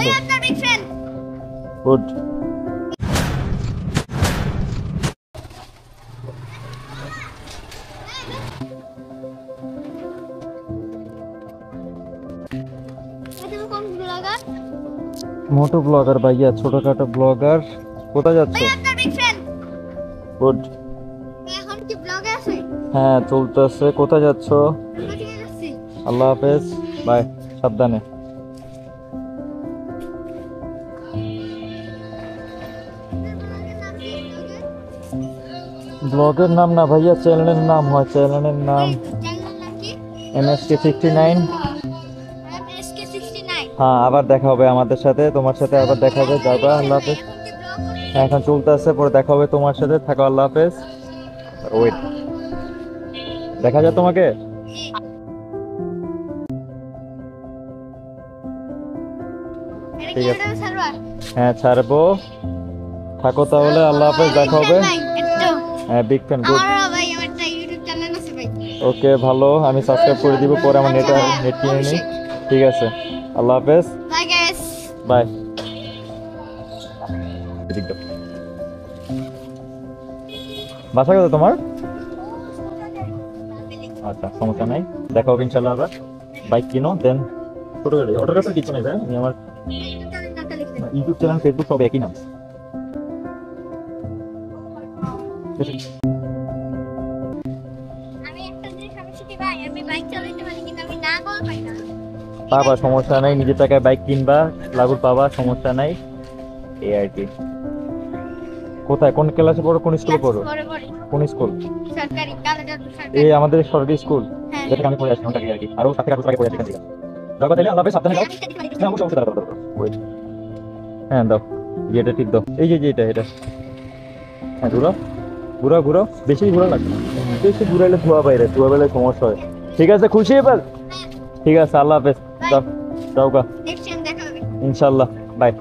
আছো? গুড। মোটো ব্লগার ভাইয়া, ছোটখাটো ব্লগার। কোথায় যাচ্ছ? গুড। হ্যাঁ চলতেছে। কোথায় যাচ্ছ? আল্লাহ হাফেজ, বাই, সাবধানে। ব্লগের নাম না ভাইয়া, চ্যানেলের নাম হয়। চ্যানেলের নাম MSK69। হ্যাঁ আবার দেখা হবে আমাদের সাথে, তোমার সাথে আবার দেখা হবে। যাবা, আল্লাহ হাফেজ। হ্যাঁ এখন চলতে আছে, পরে দেখা হবে তোমার সাথে। থাকো, আল্লাহ হাফেজ। ওয়েট, দেখা যায় তোমাকে। ঠিক আছে, হ্যাঁ ছাড়বো। থাকো তাহলে, আল্লাহ হাফেজ, দেখা হবে। হ্যাঁ বিগ ফ্যান, গুড। ওকে ভালো, আমি সাবস্ক্রাইব করে দিব, পরে আমার নেট কিনে নিই। ঠিক আছে, আল্লাহ হাফেজ, বাই। বাসা কোথায় তোমার? আচ্ছা সমস্যা নাই, দেখা হবে ইনশাল্লাহ আবার। বাইক কিনো, দেন ছোট গাড়ি, অটোর কাছে কিছু নেই ভাই। আমি আমার ইউটিউব চ্যানেল, ফেসবুক সব একই নাম। পাবা, সমস্যা নাই, নিজের টাকায় বাইক কিনবা, লাগুর পাবা, সমস্যা নাই, এই আর কি। কোথায়, কোন ক্লাসে পড়ো, কোন স্কুলে পড়ো? কোন স্কুল? এই আমাদের সরকারি স্কুল, যেটা আমি পড়ে আসছি ওটাকে আর কি। আরো 7 থেকে 8 বছর আগে পড়ে আসছি এখান থেকে। দাও তাহলে, আল্লাহ হাফেজ, সাবধানে যাও। হ্যাঁ অবশ্যই অবশ্যই, দাও দাও দাও, ওয়েট। হ্যাঁ দাও, এটা ঠিক দাও। এই যে এটা এটা। হ্যাঁ ঘুরো ঘুরো ঘুরো, বেশি ঘোরা লাগবে না। বেশি ঘুরাইলে ধোয়া বাইরে, ধোয়া বাইরে সমস্যা হয়। ঠিক আছে, খুশি এবার? ঠিক আছে, আল্লাহ হাফেজ, যাও যাও গা, ইনশাল্লাহ, বাই।